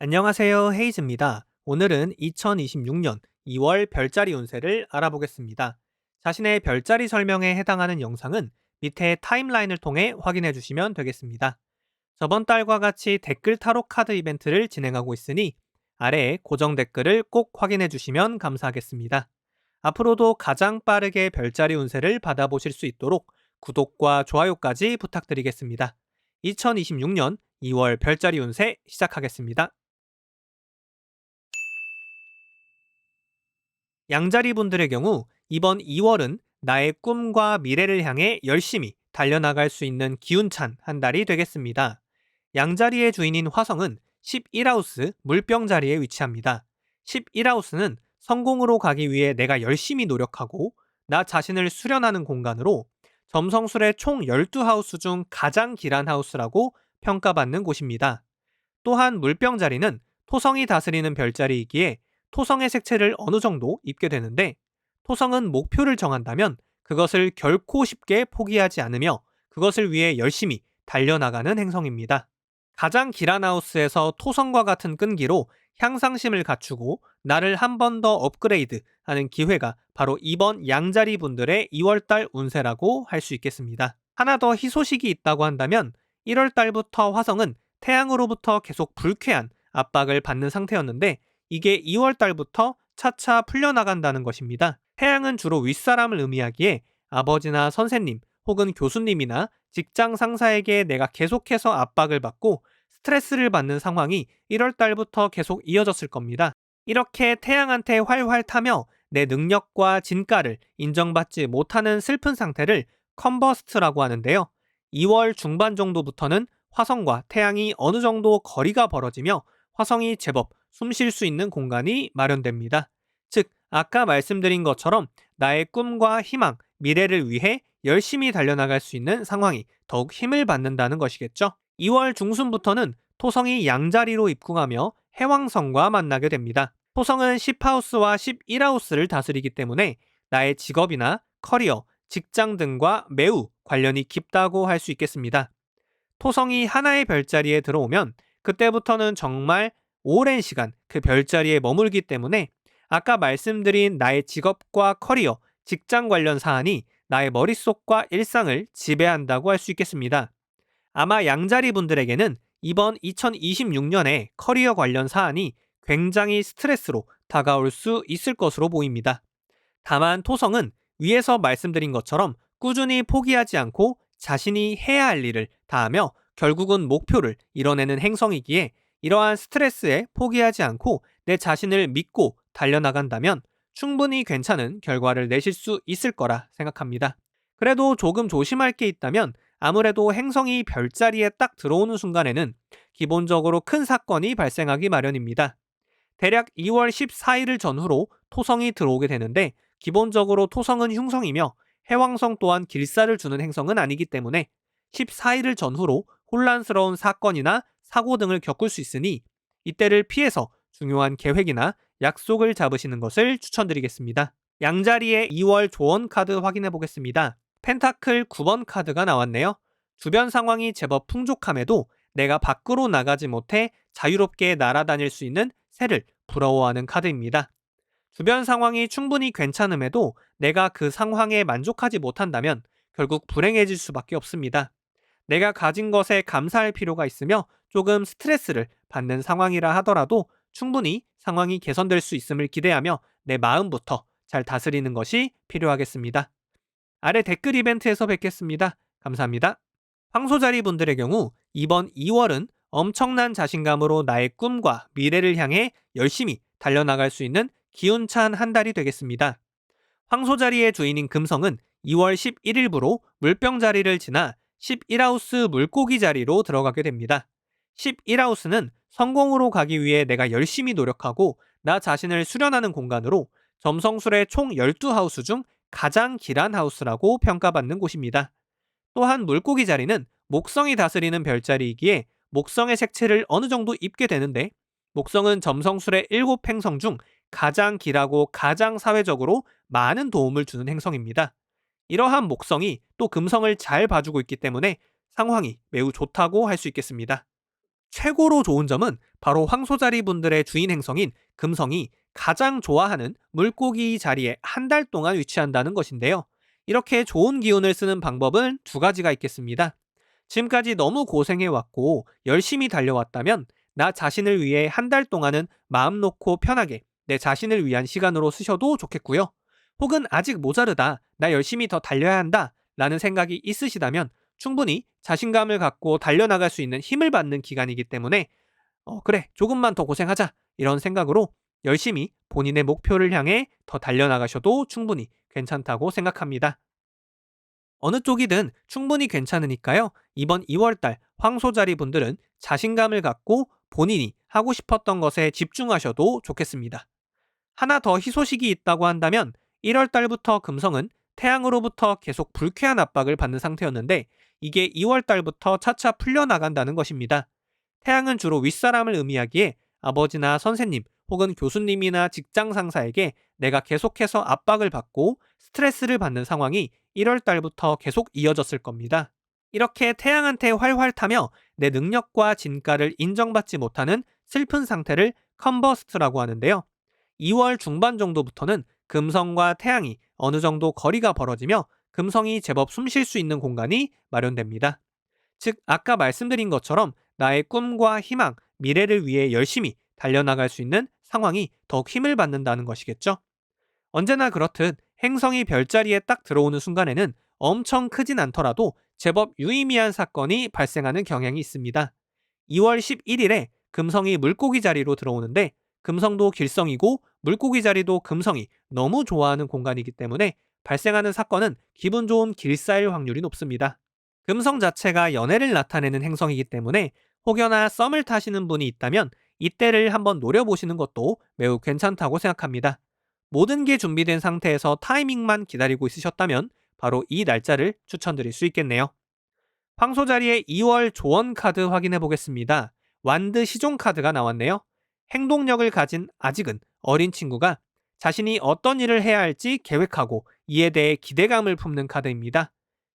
안녕하세요. 헤이즈입니다. 오늘은 2026년 2월 별자리 운세를 알아보겠습니다. 자신의 별자리 설명에 해당하는 영상은 밑에 타임라인을 통해 확인해 주시면 되겠습니다. 저번 달과 같이 댓글 타로 카드 이벤트를 진행하고 있으니 아래에 고정 댓글을 꼭 확인해 주시면 감사하겠습니다. 앞으로도 가장 빠르게 별자리 운세를 받아보실 수 있도록 구독과 좋아요까지 부탁드리겠습니다. 2026년 2월 별자리 운세 시작하겠습니다. 양자리 분들의 경우 이번 2월은 나의 꿈과 미래를 향해 열심히 달려나갈 수 있는 기운찬 한 달이 되겠습니다. 양자리의 주인인 화성은 11하우스 물병 자리에 위치합니다. 11하우스는 성공으로 가기 위해 내가 열심히 노력하고 나 자신을 수련하는 공간으로 점성술의 총 12하우스 중 가장 길한 하우스라고 평가받는 곳입니다. 또한 물병 자리는 토성이 다스리는 별자리이기에 토성의 색채를 어느 정도 입게 되는데, 토성은 목표를 정한다면 그것을 결코 쉽게 포기하지 않으며 그것을 위해 열심히 달려나가는 행성입니다. 가장 길한 하우스에서 토성과 같은 끈기로 향상심을 갖추고 나를 한 번 더 업그레이드 하는 기회가 바로 이번 양자리 분들의 2월달 운세라고 할 수 있겠습니다. 하나 더 희소식이 있다고 한다면 1월달부터 화성은 태양으로부터 계속 불쾌한 압박을 받는 상태였는데, 이게 2월달부터 차차 풀려나간다는 것입니다. 태양은 주로 윗사람을 의미하기에 아버지나 선생님 혹은 교수님이나 직장 상사에게 내가 계속해서 압박을 받고 스트레스를 받는 상황이 1월달부터 계속 이어졌을 겁니다. 이렇게 태양한테 활활 타며 내 능력과 진가를 인정받지 못하는 슬픈 상태를 컨버스트라고 하는데요. 2월 중반 정도부터는 화성과 태양이 어느 정도 거리가 벌어지며 화성이 제법 숨 쉴 수 있는 공간이 마련됩니다. 즉, 아까 말씀드린 것처럼 나의 꿈과 희망, 미래를 위해 열심히 달려나갈 수 있는 상황이 더욱 힘을 받는다는 것이겠죠. 2월 중순부터는 토성이 양자리로 입궁하며 해왕성과 만나게 됩니다. 토성은 10하우스와 11하우스를 다스리기 때문에 나의 직업이나 커리어, 직장 등과 매우 관련이 깊다고 할 수 있겠습니다. 토성이 하나의 별자리에 들어오면 그때부터는 정말 오랜 시간 그 별자리에 머물기 때문에 아까 말씀드린 나의 직업과 커리어, 직장 관련 사안이 나의 머릿속과 일상을 지배한다고 할 수 있겠습니다. 아마 양자리 분들에게는 이번 2026년에 커리어 관련 사안이 굉장히 스트레스로 다가올 수 있을 것으로 보입니다. 다만 토성은 위에서 말씀드린 것처럼 꾸준히 포기하지 않고 자신이 해야 할 일을 다하며 결국은 목표를 이뤄내는 행성이기에 이러한 스트레스에 포기하지 않고 내 자신을 믿고 달려나간다면 충분히 괜찮은 결과를 내실 수 있을 거라 생각합니다. 그래도 조금 조심할 게 있다면 아무래도 행성이 별자리에 딱 들어오는 순간에는 기본적으로 큰 사건이 발생하기 마련입니다. 대략 2월 14일을 전후로 토성이 들어오게 되는데, 기본적으로 토성은 흉성이며 해왕성 또한 길살을 주는 행성은 아니기 때문에 14일을 전후로 혼란스러운 사건이나 사고 등을 겪을 수 있으니 이때를 피해서 중요한 계획이나 약속을 잡으시는 것을 추천드리겠습니다. 양자리의 2월 조언 카드 확인해 보겠습니다. 펜타클 9번 카드가 나왔네요. 주변 상황이 제법 풍족함에도 내가 밖으로 나가지 못해 자유롭게 날아다닐 수 있는 새를 부러워하는 카드입니다. 주변 상황이 충분히 괜찮음에도 내가 그 상황에 만족하지 못한다면 결국 불행해질 수밖에 없습니다. 내가 가진 것에 감사할 필요가 있으며 조금 스트레스를 받는 상황이라 하더라도 충분히 상황이 개선될 수 있음을 기대하며 내 마음부터 잘 다스리는 것이 필요하겠습니다. 아래 댓글 이벤트에서 뵙겠습니다. 감사합니다. 황소자리 분들의 경우 이번 2월은 엄청난 자신감으로 나의 꿈과 미래를 향해 열심히 달려나갈 수 있는 기운찬 한 달이 되겠습니다. 황소자리의 주인인 금성은 2월 11일부로 물병 자리를 지나 11하우스 물고기 자리로 들어가게 됩니다. 11하우스는 성공으로 가기 위해 내가 열심히 노력하고 나 자신을 수련하는 공간으로 점성술의 총 12하우스 중 가장 길한 하우스라고 평가받는 곳입니다. 또한 물고기 자리는 목성이 다스리는 별자리이기에 목성의 색채를 어느 정도 입게 되는데, 목성은 점성술의 7행성 중 가장 길하고 가장 사회적으로 많은 도움을 주는 행성입니다. 이러한 목성이 또 금성을 잘 봐주고 있기 때문에 상황이 매우 좋다고 할 수 있겠습니다. 최고로 좋은 점은 바로 황소자리 분들의 주인 행성인 금성이 가장 좋아하는 물고기 자리에 한 달 동안 위치한다는 것인데요. 이렇게 좋은 기운을 쓰는 방법은 두 가지가 있겠습니다. 지금까지 너무 고생해왔고 열심히 달려왔다면 나 자신을 위해 한 달 동안은 마음 놓고 편하게 내 자신을 위한 시간으로 쓰셔도 좋겠고요. 혹은 아직 모자르다, 나 열심히 더 달려야 한다 라는 생각이 있으시다면 충분히 자신감을 갖고 달려나갈 수 있는 힘을 받는 기간이기 때문에 그래, 조금만 더 고생하자 이런 생각으로 열심히 본인의 목표를 향해 더 달려나가셔도 충분히 괜찮다고 생각합니다. 어느 쪽이든 충분히 괜찮으니까요. 이번 2월달 황소자리 분들은 자신감을 갖고 본인이 하고 싶었던 것에 집중하셔도 좋겠습니다. 하나 더 희소식이 있다고 한다면 1월달부터 금성은 태양으로부터 계속 불쾌한 압박을 받는 상태였는데 이게 2월달부터 차차 풀려나간다는 것입니다. 태양은 주로 윗사람을 의미하기에 아버지나 선생님 혹은 교수님이나 직장 상사에게 내가 계속해서 압박을 받고 스트레스를 받는 상황이 1월 달부터 계속 이어졌을 겁니다. 이렇게 태양한테 활활 타며 내 능력과 진가를 인정받지 못하는 슬픈 상태를 컨버스트라고 하는데요. 2월 중반 정도부터는 금성과 태양이 어느 정도 거리가 벌어지며 금성이 제법 숨쉴 수 있는 공간이 마련됩니다. 즉, 아까 말씀드린 것처럼 나의 꿈과 희망, 미래를 위해 열심히 달려나갈 수 있는 상황이 더욱 힘을 받는다는 것이겠죠. 언제나 그렇듯 행성이 별자리에 딱 들어오는 순간에는 엄청 크진 않더라도 제법 유의미한 사건이 발생하는 경향이 있습니다. 2월 11일에 금성이 물고기 자리로 들어오는데 금성도 길성이고 물고기 자리도 금성이 너무 좋아하는 공간이기 때문에 발생하는 사건은 기분 좋은 길사일 확률이 높습니다. 금성 자체가 연애를 나타내는 행성이기 때문에 혹여나 썸을 타시는 분이 있다면 이때를 한번 노려보시는 것도 매우 괜찮다고 생각합니다. 모든 게 준비된 상태에서 타이밍만 기다리고 있으셨다면 바로 이 날짜를 추천드릴 수 있겠네요. 황소 자리의 2월 조언 카드 확인해 보겠습니다. 완드 시종 카드가 나왔네요. 행동력을 가진 아직은 어린 친구가 자신이 어떤 일을 해야 할지 계획하고 이에 대해 기대감을 품는 카드입니다.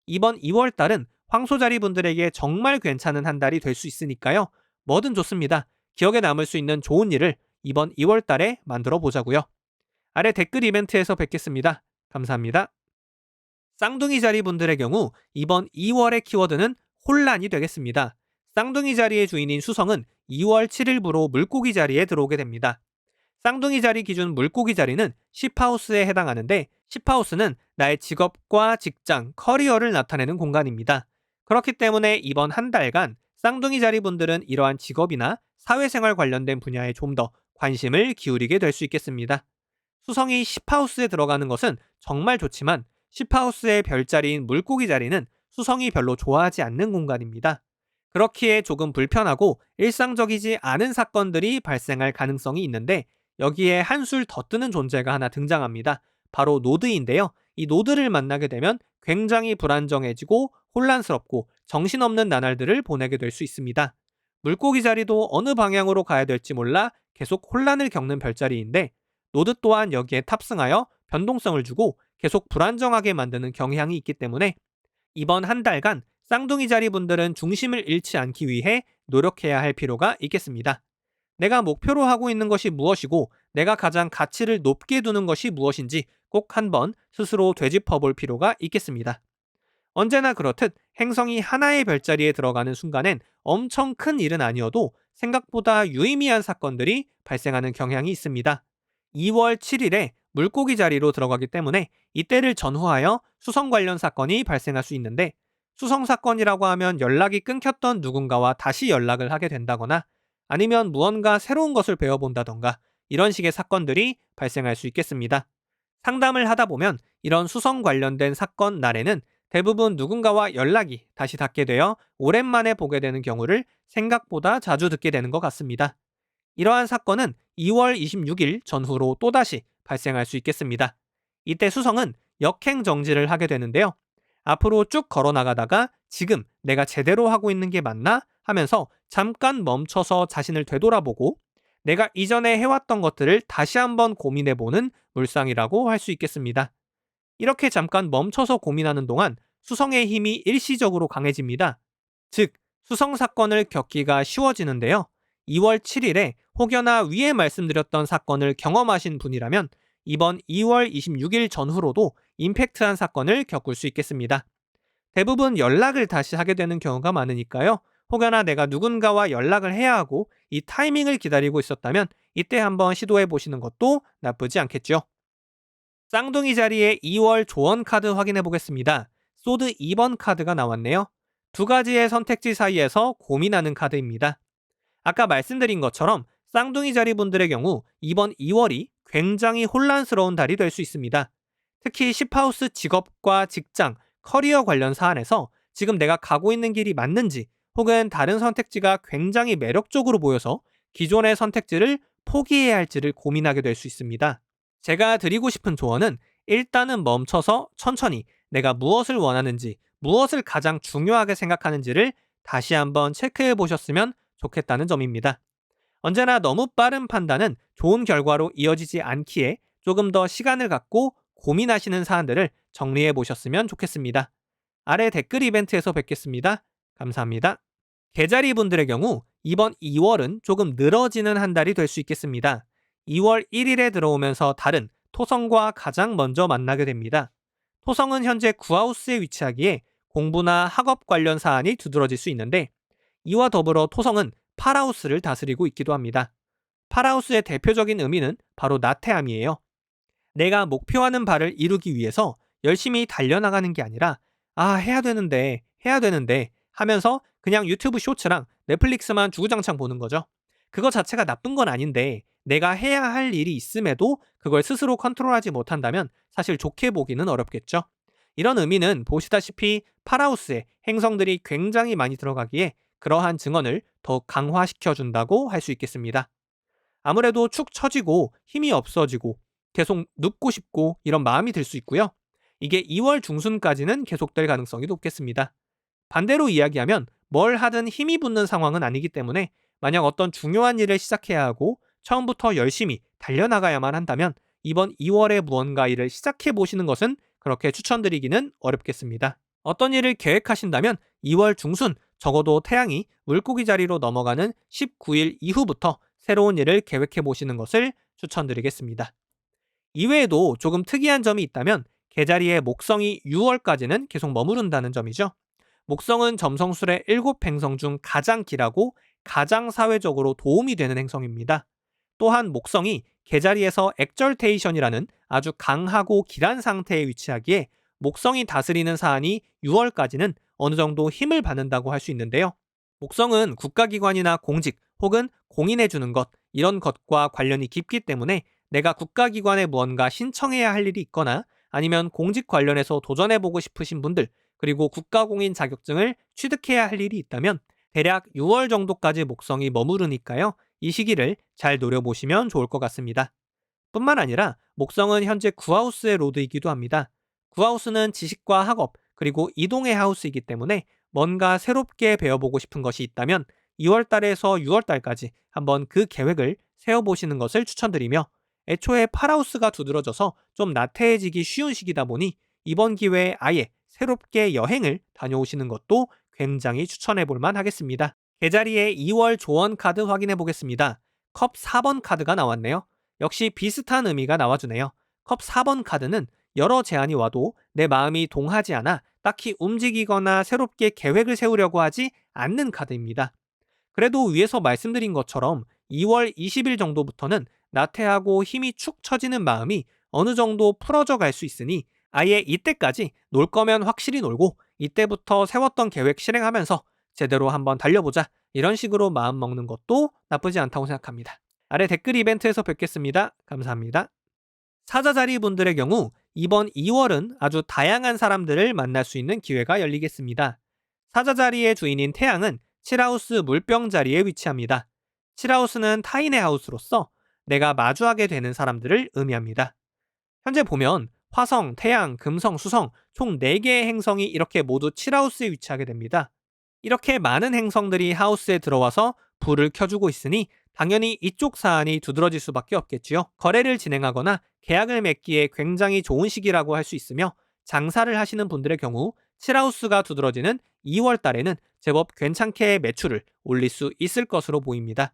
이번 2월 달은 황소자리 분들에게 정말 괜찮은 한 달이 될 수 있으니까요. 뭐든 좋습니다. 기억에 남을 수 있는 좋은 일을 이번 2월 달에 만들어 보자고요. 아래 댓글 이벤트에서 뵙겠습니다. 감사합니다. 쌍둥이 자리 분들의 경우 이번 2월의 키워드는 혼란이 되겠습니다. 쌍둥이 자리의 주인인 수성은 2월 7일부로 물고기 자리에 들어오게 됩니다. 쌍둥이 자리 기준 물고기 자리는 10하우스에 해당하는데 10하우스는 나의 직업과 직장, 커리어를 나타내는 공간입니다. 그렇기 때문에 이번 한 달간 쌍둥이 자리 분들은 이러한 직업이나 사회생활 관련된 분야에 좀 더 관심을 기울이게 될 수 있겠습니다. 수성이 10하우스에 들어가는 것은 정말 좋지만 10하우스의 별자리인 물고기 자리는 수성이 별로 좋아하지 않는 공간입니다. 그렇기에 조금 불편하고 일상적이지 않은 사건들이 발생할 가능성이 있는데 여기에 한술 더 뜨는 존재가 하나 등장합니다. 바로 노드인데요. 이 노드를 만나게 되면 굉장히 불안정해지고 혼란스럽고 정신없는 나날들을 보내게 될 수 있습니다. 물고기 자리도 어느 방향으로 가야 될지 몰라 계속 혼란을 겪는 별자리인데 노드 또한 여기에 탑승하여 변동성을 주고 계속 불안정하게 만드는 경향이 있기 때문에 이번 한 달간 쌍둥이 자리 분들은 중심을 잃지 않기 위해 노력해야 할 필요가 있겠습니다. 내가 목표로 하고 있는 것이 무엇이고 내가 가장 가치를 높게 두는 것이 무엇인지 꼭 한번 스스로 되짚어 볼 필요가 있겠습니다. 언제나 그렇듯 행성이 하나의 별자리에 들어가는 순간엔 엄청 큰 일은 아니어도 생각보다 유의미한 사건들이 발생하는 경향이 있습니다. 2월 7일에 물고기 자리로 들어가기 때문에 이때를 전후하여 수성 관련 사건이 발생할 수 있는데 수성 사건이라고 하면 연락이 끊겼던 누군가와 다시 연락을 하게 된다거나 아니면 무언가 새로운 것을 배워본다던가 이런 식의 사건들이 발생할 수 있겠습니다. 상담을 하다 보면 이런 수성 관련된 사건 날에는 대부분 누군가와 연락이 다시 닿게 되어 오랜만에 보게 되는 경우를 생각보다 자주 듣게 되는 것 같습니다. 이러한 사건은 2월 26일 전후로 또다시 발생할 수 있겠습니다. 이때 수성은 역행 정지를 하게 되는데요. 앞으로 쭉 걸어 나가다가 지금 내가 제대로 하고 있는 게 맞나 하면서 잠깐 멈춰서 자신을 되돌아보고 내가 이전에 해왔던 것들을 다시 한번 고민해보는 물상이라고 할 수 있겠습니다. 이렇게 잠깐 멈춰서 고민하는 동안 수성의 힘이 일시적으로 강해집니다. 즉, 수성 사건을 겪기가 쉬워지는데요. 2월 7일에 혹여나 위에 말씀드렸던 사건을 경험하신 분이라면 이번 2월 26일 전후로도 임팩트한 사건을 겪을 수 있겠습니다. 대부분 연락을 다시 하게 되는 경우가 많으니까요. 혹여나 내가 누군가와 연락을 해야 하고 이 타이밍을 기다리고 있었다면 이때 한번 시도해 보시는 것도 나쁘지 않겠죠. 쌍둥이 자리에 2월 조언 카드 확인해 보겠습니다. 소드 2번 카드가 나왔네요. 두 가지의 선택지 사이에서 고민하는 카드입니다. 아까 말씀드린 것처럼 쌍둥이 자리 분들의 경우 이번 2월이 굉장히 혼란스러운 달이 될 수 있습니다. 특히 10하우스 직업과 직장, 커리어 관련 사안에서 지금 내가 가고 있는 길이 맞는지 혹은 다른 선택지가 굉장히 매력적으로 보여서 기존의 선택지를 포기해야 할지를 고민하게 될 수 있습니다. 제가 드리고 싶은 조언은 일단은 멈춰서 천천히 내가 무엇을 원하는지, 무엇을 가장 중요하게 생각하는지를 다시 한번 체크해 보셨으면 좋겠다는 점입니다. 언제나 너무 빠른 판단은 좋은 결과로 이어지지 않기에 조금 더 시간을 갖고 고민하시는 사안들을 정리해 보셨으면 좋겠습니다. 아래 댓글 이벤트에서 뵙겠습니다. 감사합니다. 개자리 분들의 경우 이번 2월은 조금 늘어지는 한 달이 될 수 있겠습니다. 2월 1일에 들어오면서 달은 토성과 가장 먼저 만나게 됩니다. 토성은 현재 9하우스에 위치하기에 공부나 학업 관련 사안이 두드러질 수 있는데 이와 더불어 토성은 8하우스를 다스리고 있기도 합니다. 8하우스의 대표적인 의미는 바로 나태함이에요. 내가 목표하는 바를 이루기 위해서 열심히 달려나가는 게 아니라 해야 되는데 하면서 그냥 유튜브 쇼츠랑 넷플릭스만 주구장창 보는 거죠. 그거 자체가 나쁜 건 아닌데 내가 해야 할 일이 있음에도 그걸 스스로 컨트롤하지 못한다면 사실 좋게 보기는 어렵겠죠. 이런 의미는 보시다시피 파라우스에 행성들이 굉장히 많이 들어가기에 그러한 증언을 더 강화시켜준다고 할 수 있겠습니다. 아무래도 축 처지고 힘이 없어지고 계속 눕고 싶고 이런 마음이 들 수 있고요. 이게 2월 중순까지는 계속될 가능성이 높겠습니다. 반대로 이야기하면 뭘 하든 힘이 붙는 상황은 아니기 때문에 만약 어떤 중요한 일을 시작해야 하고 처음부터 열심히 달려나가야만 한다면 이번 2월에 무언가 일을 시작해 보시는 것은 그렇게 추천드리기는 어렵겠습니다. 어떤 일을 계획하신다면 2월 중순 적어도 태양이 물고기 자리로 넘어가는 19일 이후부터 새로운 일을 계획해 보시는 것을 추천드리겠습니다. 이외에도 조금 특이한 점이 있다면 개자리의 목성이 6월까지는 계속 머무른다는 점이죠. 목성은 점성술의 7행성 중 가장 길하고 가장 사회적으로 도움이 되는 행성입니다. 또한 목성이 개자리에서 엑절테이션이라는 아주 강하고 길한 상태에 위치하기에 목성이 다스리는 사안이 6월까지는 어느 정도 힘을 받는다고 할 수 있는데요. 목성은 국가기관이나 공직 혹은 공인해주는 것, 이런 것과 관련이 깊기 때문에 내가 국가기관에 무언가 신청해야 할 일이 있거나 아니면 공직 관련해서 도전해보고 싶으신 분들, 그리고 국가공인 자격증을 취득해야 할 일이 있다면 대략 6월 정도까지 목성이 머무르니까요. 이 시기를 잘 노려보시면 좋을 것 같습니다. 뿐만 아니라 목성은 현재 9하우스의 로드이기도 합니다. 9하우스는 지식과 학업, 그리고 이동의 하우스이기 때문에 뭔가 새롭게 배워보고 싶은 것이 있다면 2월달에서 6월달까지 한번 그 계획을 세워보시는 것을 추천드리며 애초에 8하우스가 두드러져서 좀 나태해지기 쉬운 시기다 보니 이번 기회에 아예 새롭게 여행을 다녀오시는 것도 굉장히 추천해볼 만하겠습니다. 개자리의 2월 조언 카드 확인해 보겠습니다. 컵 4번 카드가 나왔네요. 역시 비슷한 의미가 나와주네요. 컵 4번 카드는 여러 제안이 와도 내 마음이 동하지 않아 딱히 움직이거나 새롭게 계획을 세우려고 하지 않는 카드입니다. 그래도 위에서 말씀드린 것처럼 2월 20일 정도부터는 나태하고 힘이 축 처지는 마음이 어느 정도 풀어져 갈 수 있으니 아예 이때까지 놀 거면 확실히 놀고 이때부터 세웠던 계획 실행하면서 제대로 한번 달려보자, 이런 식으로 마음 먹는 것도 나쁘지 않다고 생각합니다. 아래 댓글 이벤트에서 뵙겠습니다. 감사합니다. 사자자리 분들의 경우 이번 2월은 아주 다양한 사람들을 만날 수 있는 기회가 열리겠습니다. 사자자리의 주인인 태양은 7하우스 물병 자리에 위치합니다. 7하우스는 타인의 하우스로서 내가 마주하게 되는 사람들을 의미합니다. 현재 보면 화성, 태양, 금성, 수성 총 4개의 행성이 이렇게 모두 7하우스에 위치하게 됩니다. 이렇게 많은 행성들이 하우스에 들어와서 불을 켜주고 있으니 당연히 이쪽 사안이 두드러질 수밖에 없겠지요. 거래를 진행하거나 계약을 맺기에 굉장히 좋은 시기라고 할 수 있으며 장사를 하시는 분들의 경우 7하우스가 두드러지는 2월 달에는 제법 괜찮게 매출을 올릴 수 있을 것으로 보입니다.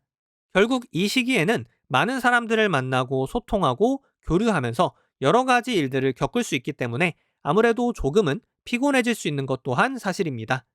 결국 이 시기에는 많은 사람들을 만나고 소통하고 교류하면서 여러 가지 일들을 겪을 수 있기 때문에 아무래도 조금은 피곤해질 수 있는 것 또한 사실입니다.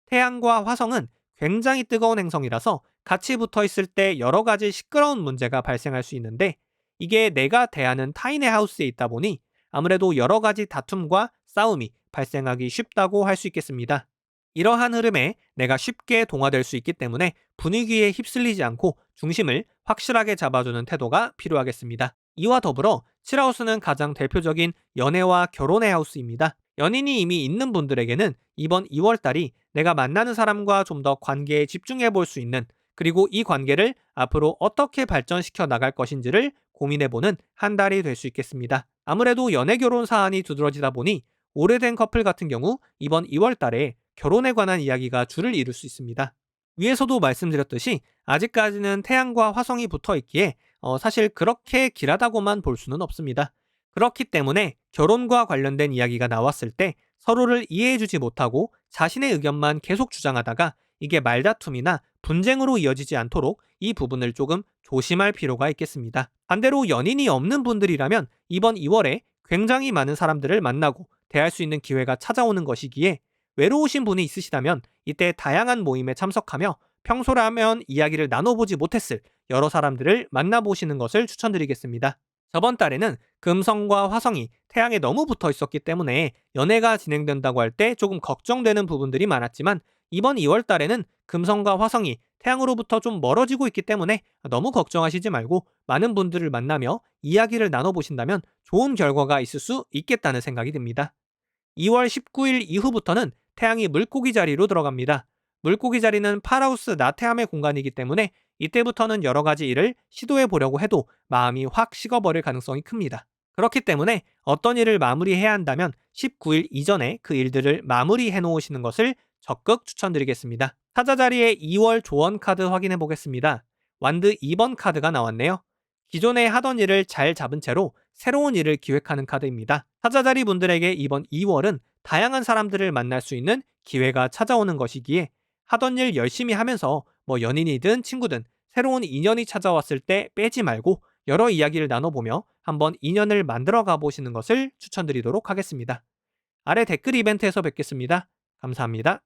태양과 화성은 굉장히 뜨거운 행성이라서 같이 붙어 있을 때 여러 가지 시끄러운 문제가 발생할 수 있는데, 이게 내가 대하는 타인의 하우스에 있다 보니 아무래도 여러 가지 다툼과 싸움이 발생하기 쉽다고 할 수 있겠습니다. 이러한 흐름에 내가 쉽게 동화될 수 있기 때문에 분위기에 휩쓸리지 않고 중심을 확실하게 잡아주는 태도가 필요하겠습니다. 이와 더불어 7하우스는 가장 대표적인 연애와 결혼의 하우스입니다. 연인이 이미 있는 분들에게는 이번 2월달이 내가 만나는 사람과 좀 더 관계에 집중해 볼 수 있는, 그리고 이 관계를 앞으로 어떻게 발전시켜 나갈 것인지를 고민해보는 한 달이 될 수 있겠습니다. 아무래도 연애 결혼 사안이 두드러지다 보니 오래된 커플 같은 경우 이번 2월달에 결혼에 관한 이야기가 줄을 이룰 수 있습니다. 위에서도 말씀드렸듯이 아직까지는 태양과 화성이 붙어 있기에 사실 그렇게 길하다고만 볼 수는 없습니다. 그렇기 때문에 결혼과 관련된 이야기가 나왔을 때 서로를 이해해주지 못하고 자신의 의견만 계속 주장하다가 이게 말다툼이나 분쟁으로 이어지지 않도록 이 부분을 조금 조심할 필요가 있겠습니다. 반대로 연인이 없는 분들이라면 이번 2월에 굉장히 많은 사람들을 만나고 대할 수 있는 기회가 찾아오는 것이기에, 외로우신 분이 있으시다면 이때 다양한 모임에 참석하며 평소라면 이야기를 나눠보지 못했을 여러 사람들을 만나보시는 것을 추천드리겠습니다. 저번 달에는 금성과 화성이 태양에 너무 붙어 있었기 때문에 연애가 진행된다고 할 때 조금 걱정되는 부분들이 많았지만, 이번 2월 달에는 금성과 화성이 태양으로부터 좀 멀어지고 있기 때문에 너무 걱정하시지 말고 많은 분들을 만나며 이야기를 나눠보신다면 좋은 결과가 있을 수 있겠다는 생각이 듭니다. 2월 19일 이후부터는 태양이 물고기 자리로 들어갑니다. 물고기 자리는 파라우스 나태함의 공간이기 때문에 이때부터는 여러 가지 일을 시도해 보려고 해도 마음이 확 식어버릴 가능성이 큽니다. 그렇기 때문에 어떤 일을 마무리해야 한다면 19일 이전에 그 일들을 마무리해 놓으시는 것을 적극 추천드리겠습니다. 타자 자리에 2월 조언 카드 확인해 보겠습니다. 완드 2번 카드가 나왔네요. 기존에 하던 일을 잘 잡은 채로 새로운 일을 기획하는 카드입니다. 타자 자리 분들에게 이번 2월은 다양한 사람들을 만날 수 있는 기회가 찾아오는 것이기에 하던 일 열심히 하면서 연인이든 친구든 새로운 인연이 찾아왔을 때 빼지 말고 여러 이야기를 나눠보며 한번 인연을 만들어 가보시는 것을 추천드리도록 하겠습니다. 아래 댓글 이벤트에서 뵙겠습니다. 감사합니다.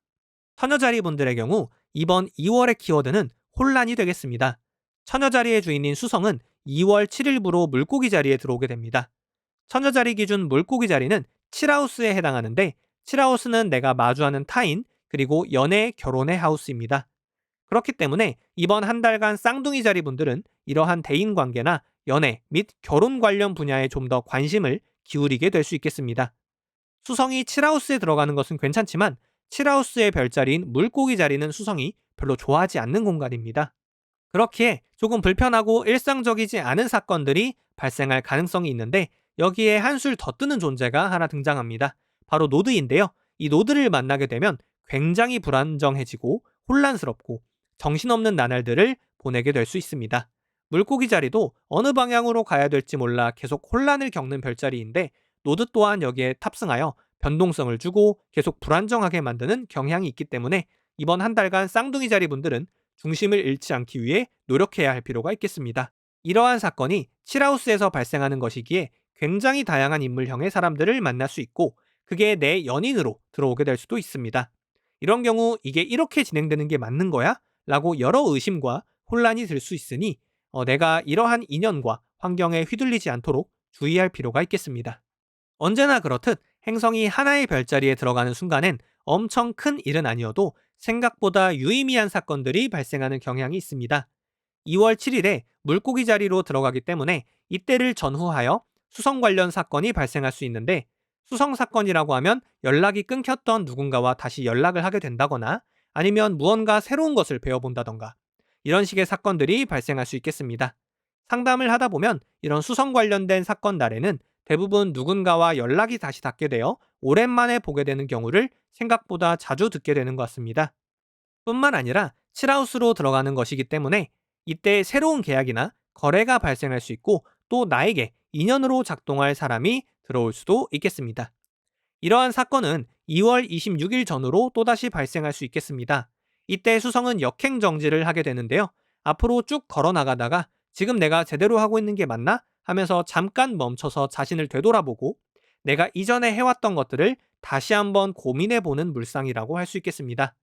처녀자리 분들의 경우 이번 2월의 키워드는 혼란이 되겠습니다. 처녀자리의 주인인 수성은 2월 7일부로 물고기 자리에 들어오게 됩니다. 처녀자리 기준 물고기 자리는 7하우스에 해당하는데, 7하우스는 내가 마주하는 타인, 그리고 연애, 결혼의 하우스입니다. 그렇기 때문에 이번 한 달간 쌍둥이 자리 분들은 이러한 대인 관계나 연애 및 결혼 관련 분야에 좀 더 관심을 기울이게 될 수 있겠습니다. 수성이 7하우스에 들어가는 것은 괜찮지만 7하우스의 별자리인 물고기 자리는 수성이 별로 좋아하지 않는 공간입니다. 그렇기에 조금 불편하고 일상적이지 않은 사건들이 발생할 가능성이 있는데, 여기에 한술 더 뜨는 존재가 하나 등장합니다. 바로 노드인데요. 이 노드를 만나게 되면 굉장히 불안정해지고 혼란스럽고 정신없는 나날들을 보내게 될 수 있습니다. 물고기 자리도 어느 방향으로 가야 될지 몰라 계속 혼란을 겪는 별자리인데, 노드 또한 여기에 탑승하여 변동성을 주고 계속 불안정하게 만드는 경향이 있기 때문에 이번 한 달간 쌍둥이 자리 분들은 중심을 잃지 않기 위해 노력해야 할 필요가 있겠습니다. 이러한 사건이 7하우스에서 발생하는 것이기에 굉장히 다양한 인물형의 사람들을 만날 수 있고, 그게 내 연인으로 들어오게 될 수도 있습니다. 이런 경우 이게 이렇게 진행되는 게 맞는 거야? 라고 여러 의심과 혼란이 들 수 있으니 내가 이러한 인연과 환경에 휘둘리지 않도록 주의할 필요가 있겠습니다. 언제나 그렇듯 행성이 하나의 별자리에 들어가는 순간엔 엄청 큰 일은 아니어도 생각보다 유의미한 사건들이 발생하는 경향이 있습니다. 2월 7일에 물고기 자리로 들어가기 때문에 이때를 전후하여 수성 관련 사건이 발생할 수 있는데, 수성 사건이라고 하면 연락이 끊겼던 누군가와 다시 연락을 하게 된다거나 아니면 무언가 새로운 것을 배워본다던가 이런 식의 사건들이 발생할 수 있겠습니다. 상담을 하다 보면 이런 수성 관련된 사건 날에는 대부분 누군가와 연락이 다시 닿게 되어 오랜만에 보게 되는 경우를 생각보다 자주 듣게 되는 것 같습니다. 뿐만 아니라 7하우스로 들어가는 것이기 때문에 이때 새로운 계약이나 거래가 발생할 수 있고, 또 나에게 인연으로 작동할 사람이 들어올 수도 있겠습니다. 이러한 사건은 2월 26일 전후로 또다시 발생할 수 있겠습니다. 이때 수성은 역행 정지를 하게 되는데요. 앞으로 쭉 걸어 나가다가 지금 내가 제대로 하고 있는 게 맞나? 하면서 잠깐 멈춰서 자신을 되돌아보고 내가 이전에 해왔던 것들을 다시 한번 고민해보는 물상이라고 할 수 있겠습니다.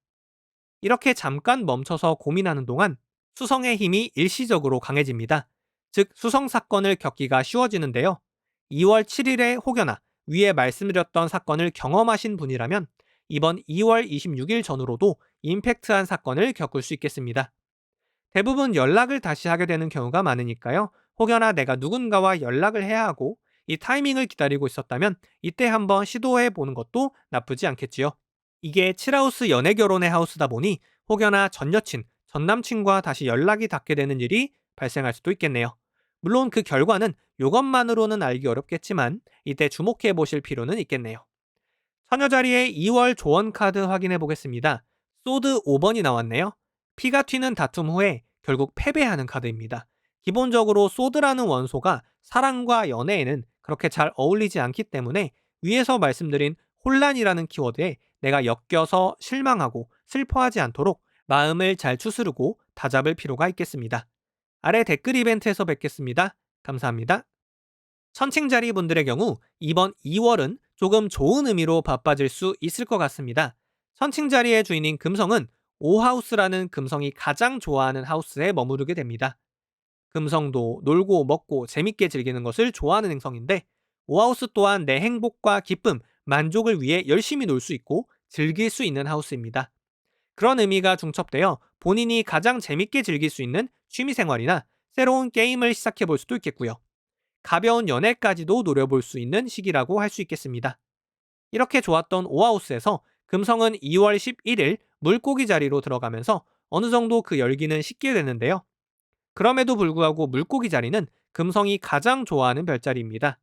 이렇게 잠깐 멈춰서 고민하는 동안 수성의 힘이 일시적으로 강해집니다. 즉, 수성 사건을 겪기가 쉬워지는데요. 2월 7일에 혹여나 위에 말씀드렸던 사건을 경험하신 분이라면 이번 2월 26일 전후로도 임팩트한 사건을 겪을 수 있겠습니다. 대부분 연락을 다시 하게 되는 경우가 많으니까요. 혹여나 내가 누군가와 연락을 해야 하고 이 타이밍을 기다리고 있었다면 이때 한번 시도해 보는 것도 나쁘지 않겠지요. 이게 7하우스 연애 결혼의 하우스다 보니 혹여나 전 여친, 전 남친과 다시 연락이 닿게 되는 일이 발생할 수도 있겠네요. 물론 그 결과는 이것만으로는 알기 어렵겠지만 이때 주목해 보실 필요는 있겠네요. 처녀 자리에 2월 조언 카드 확인해 보겠습니다. 소드 5번이 나왔네요. 피가 튀는 다툼 후에 결국 패배하는 카드입니다. 기본적으로 소드라는 원소가 사랑과 연애에는 그렇게 잘 어울리지 않기 때문에 위에서 말씀드린 혼란이라는 키워드에 내가 엮여서 실망하고 슬퍼하지 않도록 마음을 잘 추스르고 다잡을 필요가 있겠습니다. 아래 댓글 이벤트에서 뵙겠습니다. 감사합니다. 천칭자리 분들의 경우 이번 2월은 조금 좋은 의미로 바빠질 수 있을 것 같습니다. 천칭자리의 주인인 금성은 5하우스라는 금성이 가장 좋아하는 하우스에 머무르게 됩니다. 금성도 놀고 먹고 재밌게 즐기는 것을 좋아하는 행성인데 5하우스 또한 내 행복과 기쁨, 만족을 위해 열심히 놀 수 있고 즐길 수 있는 하우스입니다. 그런 의미가 중첩되어 본인이 가장 재밌게 즐길 수 있는 취미생활이나 새로운 게임을 시작해 볼 수도 있겠고요. 가벼운 연애까지도 노려볼 수 있는 시기라고 할 수 있겠습니다. 이렇게 좋았던 오하우스에서 금성은 2월 11일 물고기 자리로 들어가면서 어느 정도 그 열기는 식게 되는데요. 그럼에도 불구하고 물고기 자리는 금성이 가장 좋아하는 별자리입니다.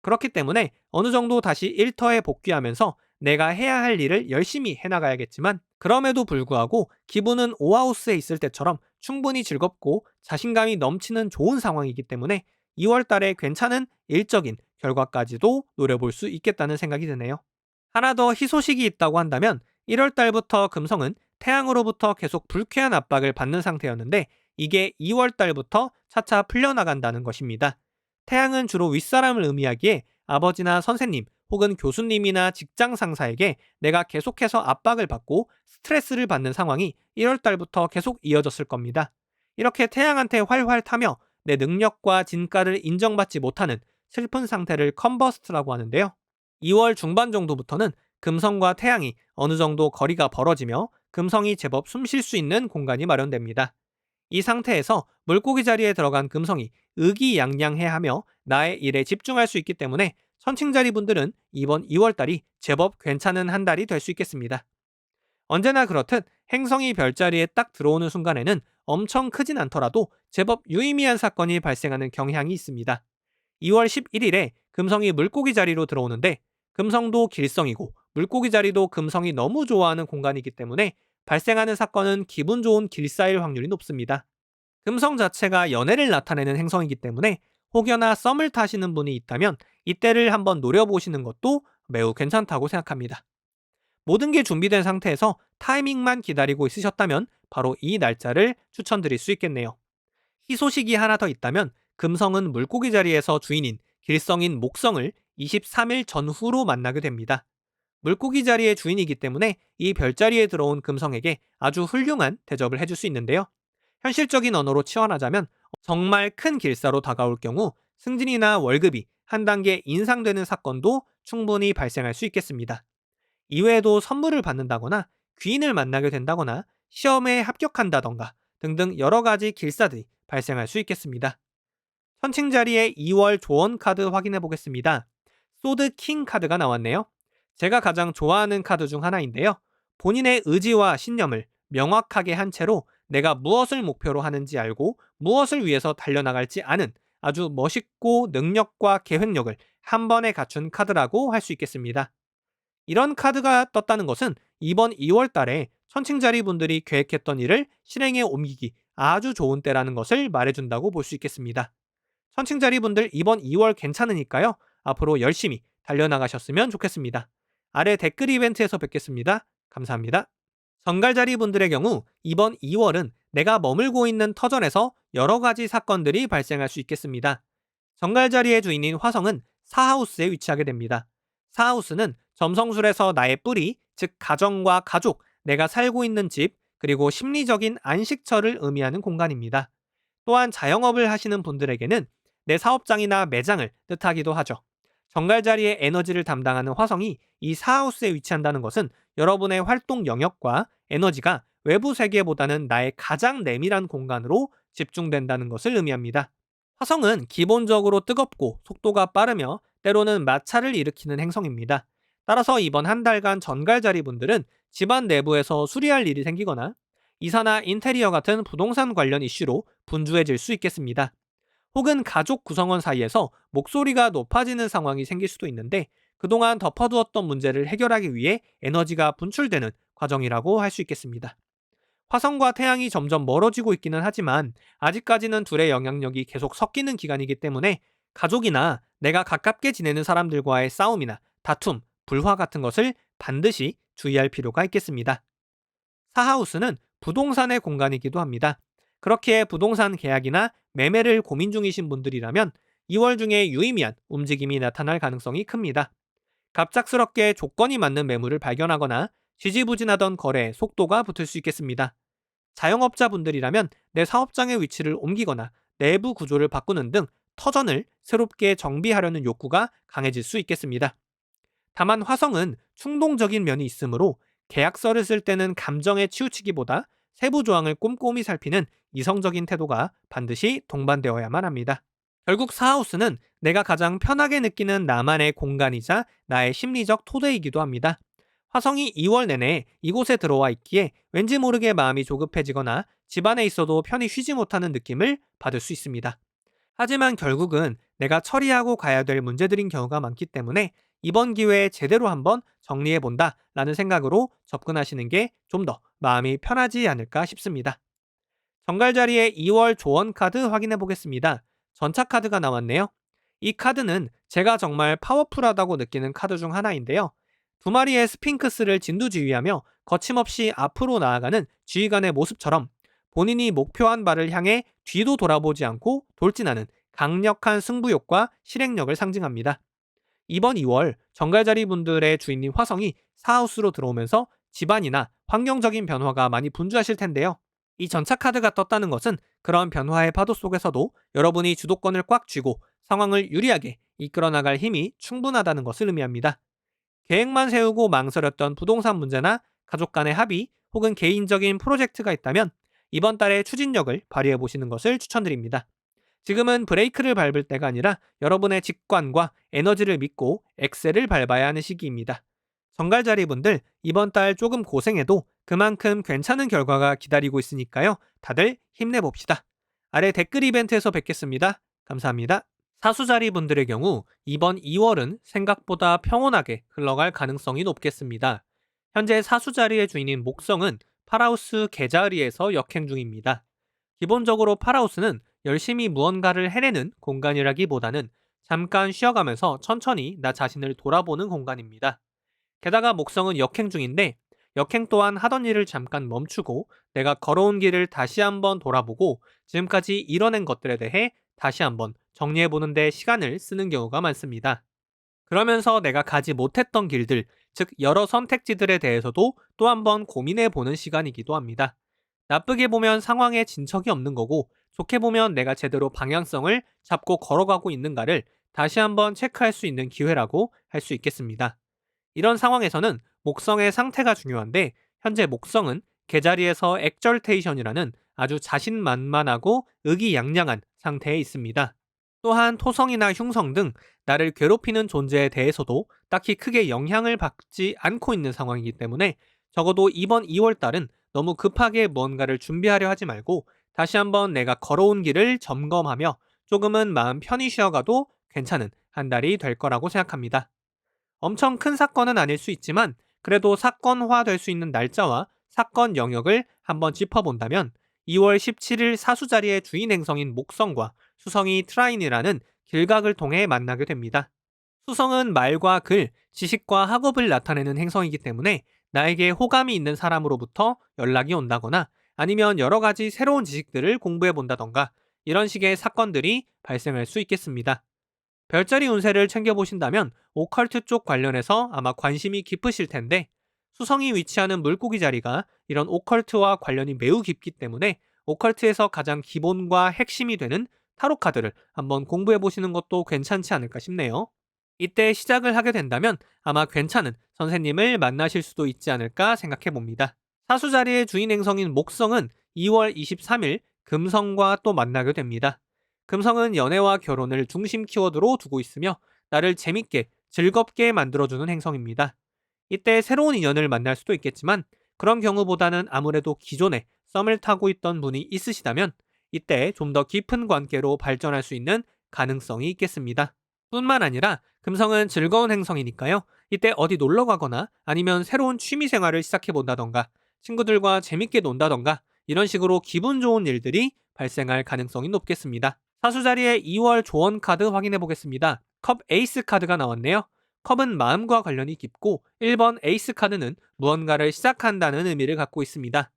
그렇기 때문에 어느 정도 다시 일터에 복귀하면서 내가 해야 할 일을 열심히 해나가야겠지만 그럼에도 불구하고 기분은 오하우스에 있을 때처럼 충분히 즐겁고 자신감이 넘치는 좋은 상황이기 때문에 2월 달에 괜찮은 일적인 결과까지도 노려볼 수 있겠다는 생각이 드네요. 하나 더 희소식이 있다고 한다면 1월 달부터 금성은 태양으로부터 계속 불쾌한 압박을 받는 상태였는데 이게 2월 달부터 차차 풀려나간다는 것입니다. 태양은 주로 윗사람을 의미하기에 아버지나 선생님 혹은 교수님이나 직장 상사에게 내가 계속해서 압박을 받고 스트레스를 받는 상황이 1월 달부터 계속 이어졌을 겁니다. 이렇게 태양한테 활활 타며 내 능력과 진가를 인정받지 못하는 슬픈 상태를 컨버스트라고 하는데요. 2월 중반 정도부터는 금성과 태양이 어느 정도 거리가 벌어지며 금성이 제법 숨 쉴 수 있는 공간이 마련됩니다. 이 상태에서 물고기 자리에 들어간 금성이 의기양양해하며 나의 일에 집중할 수 있기 때문에 천칭자리 분들은 이번 2월달이 제법 괜찮은 한 달이 될 수 있겠습니다. 언제나 그렇듯 행성이 별자리에 딱 들어오는 순간에는 엄청 크진 않더라도 제법 유의미한 사건이 발생하는 경향이 있습니다. 2월 11일에 금성이 물고기 자리로 들어오는데 금성도 길성이고 물고기 자리도 금성이 너무 좋아하는 공간이기 때문에 발생하는 사건은 기분 좋은 길사일 확률이 높습니다. 금성 자체가 연애를 나타내는 행성이기 때문에 혹여나 썸을 타시는 분이 있다면 이때를 한번 노려보시는 것도 매우 괜찮다고 생각합니다. 모든 게 준비된 상태에서 타이밍만 기다리고 있으셨다면 바로 이 날짜를 추천드릴 수 있겠네요. 희소식이 하나 더 있다면 금성은 물고기 자리에서 주인인 길성인 목성을 23일 전후로 만나게 됩니다. 물고기 자리의 주인이기 때문에 이 별자리에 들어온 금성에게 아주 훌륭한 대접을 해줄 수 있는데요. 현실적인 언어로 치환하자면 정말 큰 길사로 다가올 경우 승진이나 월급이 한 단계 인상되는 사건도 충분히 발생할 수 있겠습니다. 이외에도 선물을 받는다거나 귀인을 만나게 된다거나 시험에 합격한다던가 등등 여러 가지 길사들이 발생할 수 있겠습니다. 선칭 자리에 2월 조언 카드 확인해 보겠습니다. 소드 킹 카드가 나왔네요. 제가 가장 좋아하는 카드 중 하나인데요. 본인의 의지와 신념을 명확하게 한 채로 내가 무엇을 목표로 하는지 알고 무엇을 위해서 달려나갈지 아는 아주 멋있고 능력과 계획력을 한 번에 갖춘 카드라고 할 수 있겠습니다. 이런 카드가 떴다는 것은 이번 2월 달에 천칭자리 분들이 계획했던 일을 실행에 옮기기 아주 좋은 때라는 것을 말해준다고 볼 수 있겠습니다. 천칭자리 분들 이번 2월 괜찮으니까요. 앞으로 열심히 달려나가셨으면 좋겠습니다. 아래 댓글 이벤트에서 뵙겠습니다. 감사합니다. 정갈자리 분들의 경우 이번 2월은 내가 머물고 있는 터전에서 여러 가지 사건들이 발생할 수 있겠습니다. 정갈자리의 주인인 화성은 사하우스에 위치하게 됩니다. 사하우스는 점성술에서 나의 뿌리, 즉 가정과 가족, 내가 살고 있는 집, 그리고 심리적인 안식처를 의미하는 공간입니다. 또한 자영업을 하시는 분들에게는 내 사업장이나 매장을 뜻하기도 하죠. 정갈자리의 에너지를 담당하는 화성이 이 사하우스에 위치한다는 것은 여러분의 활동 영역과 에너지가 외부 세계보다는 나의 가장 내밀한 공간으로 집중된다는 것을 의미합니다. 화성은 기본적으로 뜨겁고 속도가 빠르며 때로는 마찰을 일으키는 행성입니다. 따라서 이번 한 달간 전갈자리 분들은 집안 내부에서 수리할 일이 생기거나 이사나 인테리어 같은 부동산 관련 이슈로 분주해질 수 있겠습니다. 혹은 가족 구성원 사이에서 목소리가 높아지는 상황이 생길 수도 있는데 그동안 덮어두었던 문제를 해결하기 위해 에너지가 분출되는 과정이라고 할 수 있겠습니다. 화성과 태양이 점점 멀어지고 있기는 하지만 아직까지는 둘의 영향력이 계속 섞이는 기간이기 때문에 가족이나 내가 가깝게 지내는 사람들과의 싸움이나 다툼, 불화 같은 것을 반드시 주의할 필요가 있겠습니다. 사하우스는 부동산의 공간이기도 합니다. 그렇게 부동산 계약이나 매매를 고민 중이신 분들이라면 2월 중에 유의미한 움직임이 나타날 가능성이 큽니다. 갑작스럽게 조건이 맞는 매물을 발견하거나 지지부진하던 거래에 속도가 붙을 수 있겠습니다. 자영업자분들이라면 내 사업장의 위치를 옮기거나 내부 구조를 바꾸는 등 터전을 새롭게 정비하려는 욕구가 강해질 수 있겠습니다. 다만 화성은 충동적인 면이 있으므로 계약서를 쓸 때는 감정에 치우치기보다 세부 조항을 꼼꼼히 살피는 이성적인 태도가 반드시 동반되어야만 합니다. 결국 사하우스는 내가 가장 편하게 느끼는 나만의 공간이자 나의 심리적 토대이기도 합니다. 화성이 2월 내내 이곳에 들어와 있기에 왠지 모르게 마음이 조급해지거나 집안에 있어도 편히 쉬지 못하는 느낌을 받을 수 있습니다. 하지만 결국은 내가 처리하고 가야 될 문제들인 경우가 많기 때문에 이번 기회에 제대로 한번 정리해본다 라는 생각으로 접근하시는 게 좀 더 마음이 편하지 않을까 싶습니다. 정갈자리의 2월 조언 카드 확인해 보겠습니다. 전차 카드가 나왔네요. 이 카드는 제가 정말 파워풀하다고 느끼는 카드 중 하나인데요. 두 마리의 스핑크스를 진두지휘하며 거침없이 앞으로 나아가는 지휘관의 모습처럼 본인이 목표한 바를 향해 뒤도 돌아보지 않고 돌진하는 강력한 승부욕과 실행력을 상징합니다. 이번 2월 정갈자리 분들의 주인님 화성이 사하우스로 들어오면서 집안이나 환경적인 변화가 많이 분주하실 텐데요. 이 전차 카드가 떴다는 것은 그런 변화의 파도 속에서도 여러분이 주도권을 꽉 쥐고 상황을 유리하게 이끌어 나갈 힘이 충분하다는 것을 의미합니다. 계획만 세우고 망설였던 부동산 문제나 가족 간의 합의 혹은 개인적인 프로젝트가 있다면 이번 달에 추진력을 발휘해 보시는 것을 추천드립니다. 지금은 브레이크를 밟을 때가 아니라 여러분의 직관과 에너지를 믿고 엑셀을 밟아야 하는 시기입니다. 정갈자리 분들 이번 달 조금 고생해도 그만큼 괜찮은 결과가 기다리고 있으니까요. 다들 힘내봅시다. 아래 댓글 이벤트에서 뵙겠습니다. 감사합니다. 사수자리 분들의 경우 이번 2월은 생각보다 평온하게 흘러갈 가능성이 높겠습니다. 현재 사수자리의 주인인 목성은 파라우스 계자리에서 역행 중입니다. 기본적으로 파라우스는 열심히 무언가를 해내는 공간이라기보다는 잠깐 쉬어가면서 천천히 나 자신을 돌아보는 공간입니다. 게다가 목성은 역행 중인데 역행 또한 하던 일을 잠깐 멈추고 내가 걸어온 길을 다시 한번 돌아보고 지금까지 이뤄낸 것들에 대해 다시 한번 정리해보는 데 시간을 쓰는 경우가 많습니다. 그러면서 내가 가지 못했던 길들, 즉 여러 선택지들에 대해서도 또 한번 고민해보는 시간이기도 합니다. 나쁘게 보면 상황에 진척이 없는 거고 좋게 보면 내가 제대로 방향성을 잡고 걸어가고 있는가를 다시 한번 체크할 수 있는 기회라고 할 수 있겠습니다. 이런 상황에서는 목성의 상태가 중요한데 현재 목성은 계자리에서 엑절테이션이라는 아주 자신만만하고 의기양양한 상태에 있습니다. 또한 토성이나 흉성 등 나를 괴롭히는 존재에 대해서도 딱히 크게 영향을 받지 않고 있는 상황이기 때문에 적어도 이번 2월달은 너무 급하게 무언가를 준비하려 하지 말고 다시 한번 내가 걸어온 길을 점검하며 조금은 마음 편히 쉬어가도 괜찮은 한 달이 될 거라고 생각합니다. 엄청 큰 사건은 아닐 수 있지만 그래도 사건화 될 수 있는 날짜와 사건 영역을 한번 짚어본다면 2월 17일 사수자리의 주인 행성인 목성과 수성이 트라인이라는 길각을 통해 만나게 됩니다. 수성은 말과 글, 지식과 학업을 나타내는 행성이기 때문에 나에게 호감이 있는 사람으로부터 연락이 온다거나 아니면 여러 가지 새로운 지식들을 공부해 본다던가 이런 식의 사건들이 발생할 수 있겠습니다. 별자리 운세를 챙겨보신다면 오컬트 쪽 관련해서 아마 관심이 깊으실 텐데 수성이 위치하는 물고기 자리가 이런 오컬트와 관련이 매우 깊기 때문에 오컬트에서 가장 기본과 핵심이 되는 타로 카드를 한번 공부해 보시는 것도 괜찮지 않을까 싶네요. 이때 시작을 하게 된다면 아마 괜찮은 선생님을 만나실 수도 있지 않을까 생각해 봅니다. 사수 자리의 주인 행성인 목성은 2월 23일 금성과 또 만나게 됩니다. 금성은 연애와 결혼을 중심 키워드로 두고 있으며 나를 재밌게 즐겁게 만들어주는 행성입니다. 이때 새로운 인연을 만날 수도 있겠지만 그런 경우보다는 아무래도 기존에 썸을 타고 있던 분이 있으시다면 이때 좀 더 깊은 관계로 발전할 수 있는 가능성이 있겠습니다. 뿐만 아니라 금성은 즐거운 행성이니까요. 이때 어디 놀러 가거나 아니면 새로운 취미 생활을 시작해 본다던가 친구들과 재밌게 논다던가 이런 식으로 기분 좋은 일들이 발생할 가능성이 높겠습니다. 사수 자리에 2월 조언 카드 확인해 보겠습니다. 컵 에이스 카드가 나왔네요. 컵은 마음과 관련이 깊고 1번 에이스 카드는 무언가를 시작한다는 의미를 갖고 있습니다.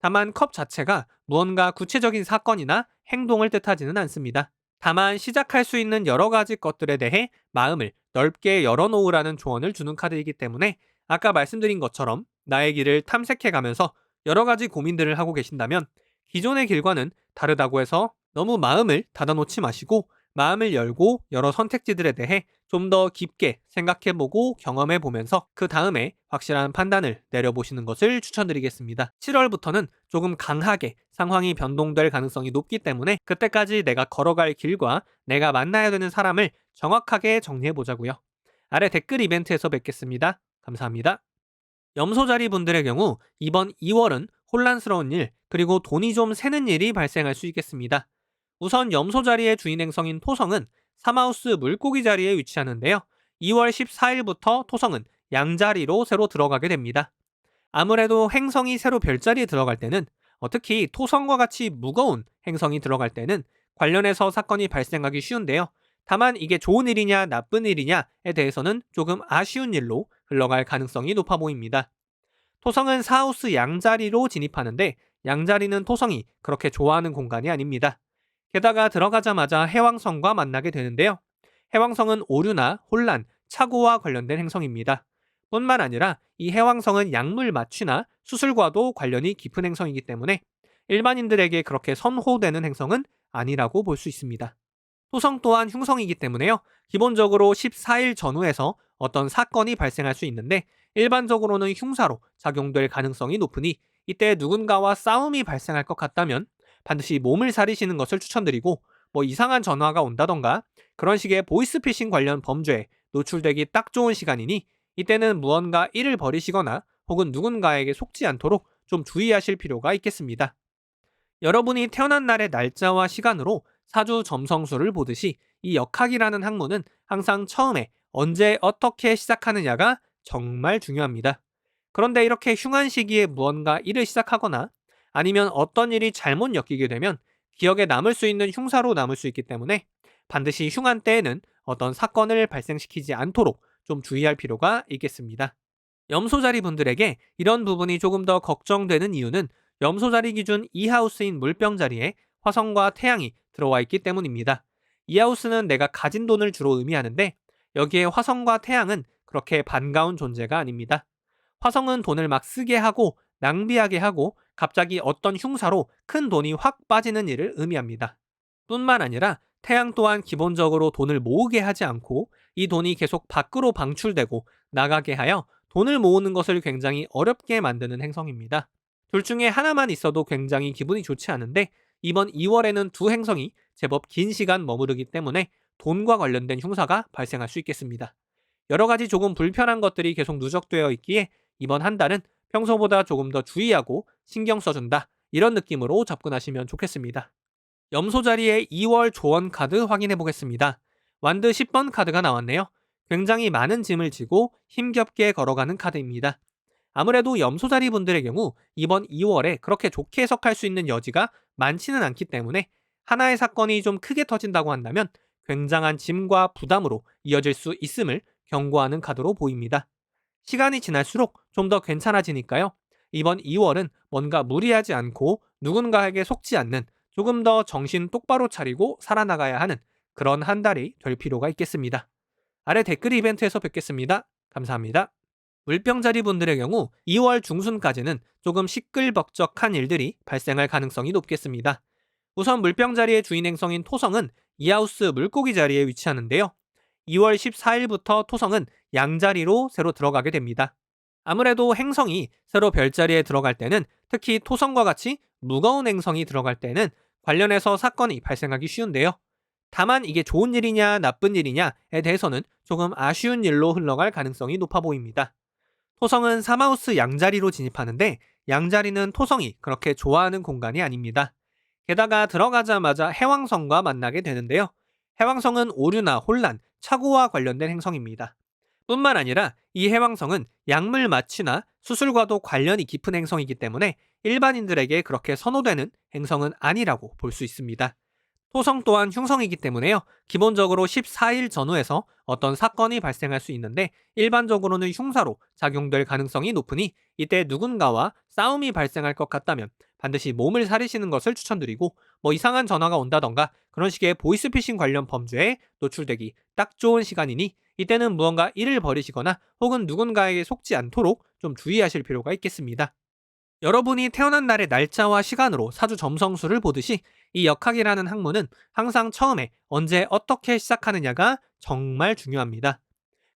다만 컵 자체가 무언가 구체적인 사건이나 행동을 뜻하지는 않습니다. 다만 시작할 수 있는 여러 가지 것들에 대해 마음을 넓게 열어놓으라는 조언을 주는 카드이기 때문에 아까 말씀드린 것처럼 나의 길을 탐색해 가면서 여러 가지 고민들을 하고 계신다면 기존의 길과는 다르다고 해서 너무 마음을 닫아놓지 마시고 마음을 열고 여러 선택지들에 대해 좀 더 깊게 생각해보고 경험해보면서 그 다음에 확실한 판단을 내려보시는 것을 추천드리겠습니다. 7월부터는 조금 강하게 상황이 변동될 가능성이 높기 때문에 그때까지 내가 걸어갈 길과 내가 만나야 되는 사람을 정확하게 정리해보자고요. 아래 댓글 이벤트에서 뵙겠습니다. 감사합니다. 염소자리 분들의 경우 이번 2월은 혼란스러운 일, 그리고 돈이 좀 새는 일이 발생할 수 있겠습니다. 우선 염소자리의 주인 행성인 토성은 3하우스 물고기 자리에 위치하는데요. 2월 14일부터 토성은 양자리로 새로 들어가게 됩니다. 아무래도 행성이 새로 별자리에 들어갈 때는 특히 토성과 같이 무거운 행성이 들어갈 때는 관련해서 사건이 발생하기 쉬운데요. 다만 이게 좋은 일이냐 나쁜 일이냐에 대해서는 조금 아쉬운 일로 흘러갈 가능성이 높아 보입니다. 토성은 4하우스 양자리로 진입하는데 양자리는 토성이 그렇게 좋아하는 공간이 아닙니다. 게다가 들어가자마자 해왕성과 만나게 되는데요. 해왕성은 오류나 혼란, 착오와 관련된 행성입니다. 뿐만 아니라 이 해왕성은 약물 마취나 수술과도 관련이 깊은 행성이기 때문에 일반인들에게 그렇게 선호되는 행성은 아니라고 볼 수 있습니다. 토성 또한 흉성이기 때문에요. 기본적으로 14일 전후에서 어떤 사건이 발생할 수 있는데 일반적으로는 흉사로 작용될 가능성이 높으니 이때 누군가와 싸움이 발생할 것 같다면 반드시 몸을 사리시는 것을 추천드리고 이상한 전화가 온다던가 그런 식의 보이스피싱 관련 범죄에 노출되기 딱 좋은 시간이니 이때는 무언가 일을 벌이시거나 혹은 누군가에게 속지 않도록 좀 주의하실 필요가 있겠습니다. 여러분이 태어난 날의 날짜와 시간으로 사주 점성술을 보듯이 이 역학이라는 학문은 항상 처음에 언제 어떻게 시작하느냐가 정말 중요합니다. 그런데 이렇게 흉한 시기에 무언가 일을 시작하거나 아니면 어떤 일이 잘못 엮이게 되면 기억에 남을 수 있는 흉사로 남을 수 있기 때문에 반드시 흉한 때에는 어떤 사건을 발생시키지 않도록 좀 주의할 필요가 있겠습니다. 염소자리 분들에게 이런 부분이 조금 더 걱정되는 이유는 염소자리 기준 2하우스인 물병자리에 화성과 태양이 들어와 있기 때문입니다. 2하우스는 내가 가진 돈을 주로 의미하는데 여기에 화성과 태양은 그렇게 반가운 존재가 아닙니다. 화성은 돈을 막 쓰게 하고 낭비하게 하고 갑자기 어떤 흉사로 큰 돈이 확 빠지는 일을 의미합니다. 뿐만 아니라 태양 또한 기본적으로 돈을 모으게 하지 않고 이 돈이 계속 밖으로 방출되고 나가게 하여 돈을 모으는 것을 굉장히 어렵게 만드는 행성입니다. 둘 중에 하나만 있어도 굉장히 기분이 좋지 않은데 이번 2월에는 두 행성이 제법 긴 시간 머무르기 때문에 돈과 관련된 흉사가 발생할 수 있겠습니다. 여러 가지 조금 불편한 것들이 계속 누적되어 있기에 이번 한 달은 평소보다 조금 더 주의하고 신경 써준다. 이런 느낌으로 접근하시면 좋겠습니다. 염소 자리에 2월 조언 카드 확인해 보겠습니다. 완드 10번 카드가 나왔네요. 굉장히 많은 짐을 지고 힘겹게 걸어가는 카드입니다. 아무래도 염소 자리 분들의 경우 이번 2월에 그렇게 좋게 해석할 수 있는 여지가 많지는 않기 때문에 하나의 사건이 좀 크게 터진다고 한다면 굉장한 짐과 부담으로 이어질 수 있음을 경고하는 카드로 보입니다. 시간이 지날수록 좀 더 괜찮아지니까요. 이번 2월은 뭔가 무리하지 않고 누군가에게 속지 않는, 조금 더 정신 똑바로 차리고 살아나가야 하는 그런 한 달이 될 필요가 있겠습니다. 아래 댓글 이벤트에서 뵙겠습니다. 감사합니다. 물병자리 분들의 경우 2월 중순까지는 조금 시끌벅적한 일들이 발생할 가능성이 높겠습니다. 우선 물병자리의 주인 행성인 토성은 이하우스 물고기 자리에 위치하는데요. 2월 14일부터 토성은 양자리로 새로 들어가게 됩니다. 아무래도 행성이 새로 별자리에 들어갈 때는, 특히 토성과 같이 무거운 행성이 들어갈 때는 관련해서 사건이 발생하기 쉬운데요. 다만 이게 좋은 일이냐 나쁜 일이냐에 대해서는 조금 아쉬운 일로 흘러갈 가능성이 높아 보입니다. 토성은 사마우스 양자리로 진입하는데, 양자리는 토성이 그렇게 좋아하는 공간이 아닙니다. 게다가 들어가자마자 해왕성과 만나게 되는데요. 해왕성은 오류나 혼란, 착오와 관련된 행성입니다. 뿐만 아니라 이 해왕성은 약물 마취나 수술과도 관련이 깊은 행성이기 때문에 일반인들에게 그렇게 선호되는 행성은 아니라고 볼 수 있습니다. 토성 또한 흉성이기 때문에요. 기본적으로 14일 전후에서 어떤 사건이 발생할 수 있는데, 일반적으로는 흉사로 작용될 가능성이 높으니 이때 누군가와 싸움이 발생할 것 같다면 반드시 몸을 사리시는 것을 추천드리고, 이상한 전화가 온다던가 그런 식의 보이스피싱 관련 범죄에 노출되기 딱 좋은 시간이니 이때는 무언가 일을 벌이시거나 혹은 누군가에게 속지 않도록 좀 주의하실 필요가 있겠습니다. 여러분이 태어난 날의 날짜와 시간으로 사주 점성술을 보듯이 이 역학이라는 학문은 항상 처음에 언제 어떻게 시작하느냐가 정말 중요합니다.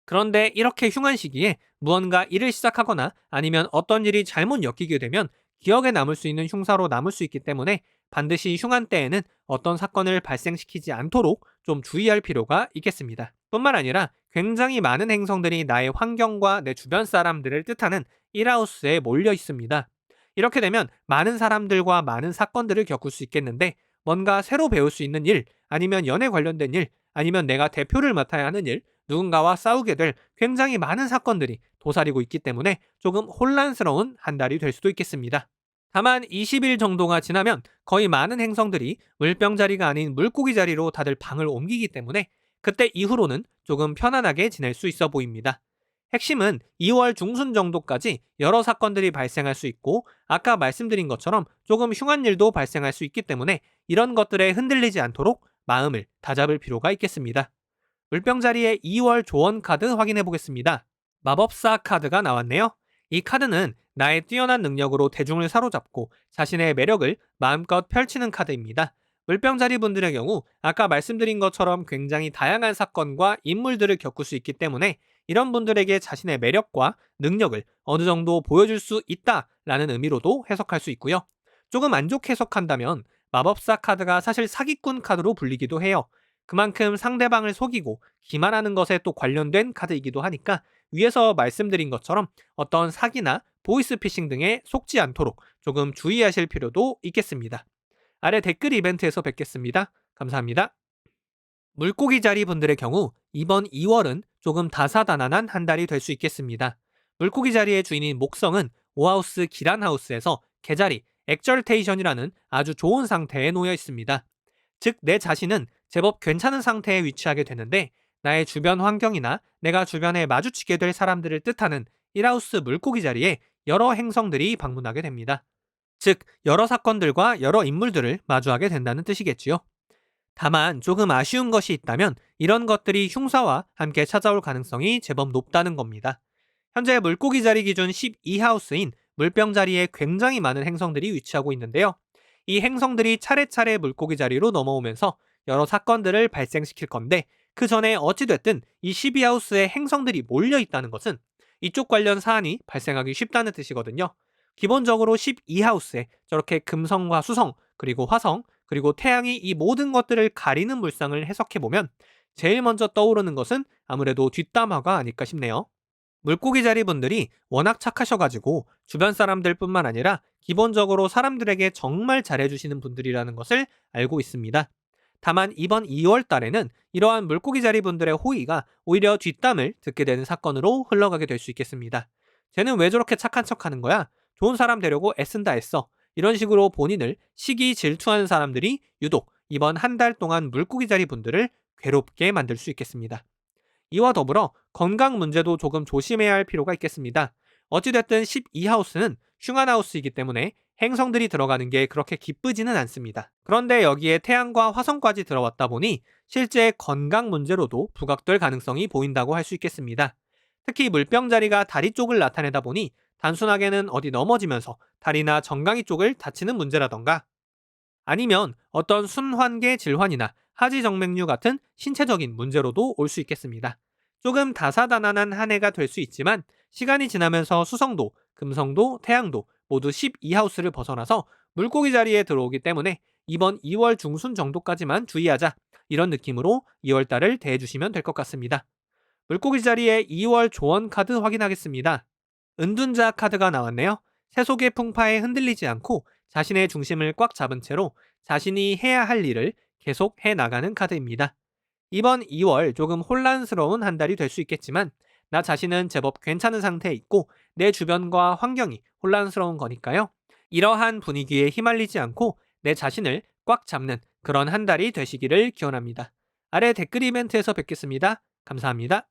그런데 이렇게 흉한 시기에 무언가 일을 시작하거나 아니면 어떤 일이 잘못 엮이게 되면 기억에 남을 수 있는 흉사로 남을 수 있기 때문에 반드시 흉한 때에는 어떤 사건을 발생시키지 않도록 좀 주의할 필요가 있겠습니다. 뿐만 아니라 굉장히 많은 행성들이 나의 환경과 내 주변 사람들을 뜻하는 1하우스에 몰려 있습니다. 이렇게 되면 많은 사람들과 많은 사건들을 겪을 수 있겠는데, 뭔가 새로 배울 수 있는 일, 아니면 연애 관련된 일, 아니면 내가 대표를 맡아야 하는 일, 누군가와 싸우게 될 굉장히 많은 사건들이 도사리고 있기 때문에 조금 혼란스러운 한 달이 될 수도 있겠습니다. 다만 20일 정도가 지나면 거의 많은 행성들이 물병 자리가 아닌 물고기 자리로 다들 방을 옮기기 때문에 그때 이후로는 조금 편안하게 지낼 수 있어 보입니다. 핵심은 2월 중순 정도까지 여러 사건들이 발생할 수 있고, 아까 말씀드린 것처럼 조금 흉한 일도 발생할 수 있기 때문에 이런 것들에 흔들리지 않도록 마음을 다잡을 필요가 있겠습니다. 물병자리의 2월 조언 카드 확인해 보겠습니다. 마법사 카드가 나왔네요. 이 카드는 나의 뛰어난 능력으로 대중을 사로잡고 자신의 매력을 마음껏 펼치는 카드입니다. 물병자리 분들의 경우 아까 말씀드린 것처럼 굉장히 다양한 사건과 인물들을 겪을 수 있기 때문에 이런 분들에게 자신의 매력과 능력을 어느 정도 보여줄 수 있다라는 의미로도 해석할 수 있고요. 조금 안 좋게 해석한다면 마법사 카드가 사실 사기꾼 카드로 불리기도 해요. 그만큼 상대방을 속이고 기만하는 것에 또 관련된 카드이기도 하니까 위에서 말씀드린 것처럼 어떤 사기나 보이스피싱 등에 속지 않도록 조금 주의하실 필요도 있겠습니다. 아래 댓글 이벤트에서 뵙겠습니다. 감사합니다. 물고기 자리 분들의 경우 이번 2월은 조금 다사다난한 한 달이 될 수 있겠습니다. 물고기 자리의 주인인 목성은 오하우스 기란하우스에서 개자리, 엑절테이션이라는 아주 좋은 상태에 놓여 있습니다. 즉, 내 자신은 제법 괜찮은 상태에 위치하게 되는데, 나의 주변 환경이나 내가 주변에 마주치게 될 사람들을 뜻하는 1하우스 물고기 자리에 여러 행성들이 방문하게 됩니다. 즉, 여러 사건들과 여러 인물들을 마주하게 된다는 뜻이겠지요. 다만 조금 아쉬운 것이 있다면 이런 것들이 흉사와 함께 찾아올 가능성이 제법 높다는 겁니다. 현재 물고기 자리 기준 12하우스인 물병 자리에 굉장히 많은 행성들이 위치하고 있는데요. 이 행성들이 차례차례 물고기 자리로 넘어오면서 여러 사건들을 발생시킬 건데, 그 전에 어찌됐든 이 12하우스에 행성들이 몰려 있다는 것은 이쪽 관련 사안이 발생하기 쉽다는 뜻이거든요. 기본적으로 12하우스에 저렇게 금성과 수성, 그리고 화성, 그리고 태양이 이 모든 것들을 가리는 물상을 해석해보면 제일 먼저 떠오르는 것은 아무래도 뒷담화가 아닐까 싶네요. 물고기 자리 분들이 워낙 착하셔가지고 주변 사람들뿐만 아니라 기본적으로 사람들에게 정말 잘해주시는 분들이라는 것을 알고 있습니다. 다만 이번 2월 달에는 이러한 물고기 자리 분들의 호의가 오히려 뒷담을 듣게 되는 사건으로 흘러가게 될 수 있겠습니다. 쟤는 왜 저렇게 착한 척하는 거야? 좋은 사람 되려고 애쓴다 애써. 이런 식으로 본인을 시기 질투하는 사람들이 유독 이번 한 달 동안 물고기 자리 분들을 괴롭게 만들 수 있겠습니다. 이와 더불어 건강 문제도 조금 조심해야 할 필요가 있겠습니다. 어찌됐든 12하우스는 흉한하우스이기 때문에 행성들이 들어가는 게 그렇게 기쁘지는 않습니다. 그런데 여기에 태양과 화성까지 들어왔다 보니 실제 건강 문제로도 부각될 가능성이 보인다고 할 수 있겠습니다. 특히 물병자리가 다리 쪽을 나타내다 보니 단순하게는 어디 넘어지면서 다리나 정강이 쪽을 다치는 문제라던가, 아니면 어떤 순환계 질환이나 하지정맥류 같은 신체적인 문제로도 올 수 있겠습니다. 조금 다사다난한 한 해가 될 수 있지만 시간이 지나면서 수성도, 금성도, 태양도 모두 12하우스를 벗어나서 물고기 자리에 들어오기 때문에 이번 2월 중순 정도까지만 주의하자, 이런 느낌으로 2월달을 대해주시면 될 것 같습니다. 물고기 자리에 2월 조언 카드 확인하겠습니다. 은둔자 카드가 나왔네요. 세속의 풍파에 흔들리지 않고 자신의 중심을 꽉 잡은 채로 자신이 해야 할 일을 계속 해 나가는 카드입니다. 이번 2월 조금 혼란스러운 한 달이 될 수 있겠지만 나 자신은 제법 괜찮은 상태에 있고 내 주변과 환경이 혼란스러운 거니까요. 이러한 분위기에 휘말리지 않고 내 자신을 꽉 잡는 그런 한 달이 되시기를 기원합니다. 아래 댓글 이벤트에서 뵙겠습니다. 감사합니다.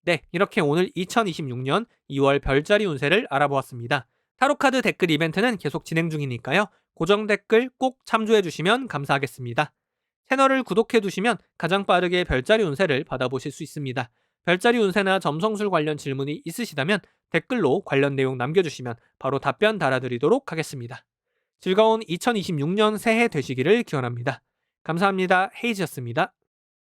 네, 이렇게 오늘 2026년 2월 별자리 운세를 알아보았습니다. 타로카드 댓글 이벤트는 계속 진행 중이니까요. 고정 댓글 꼭 참조해 주시면 감사하겠습니다. 채널을 구독해 두시면 가장 빠르게 별자리 운세를 받아보실 수 있습니다. 별자리 운세나 점성술 관련 질문이 있으시다면 댓글로 관련 내용 남겨주시면 바로 답변 달아드리도록 하겠습니다. 즐거운 2026년 새해 되시기를 기원합니다. 감사합니다. 헤이즈였습니다.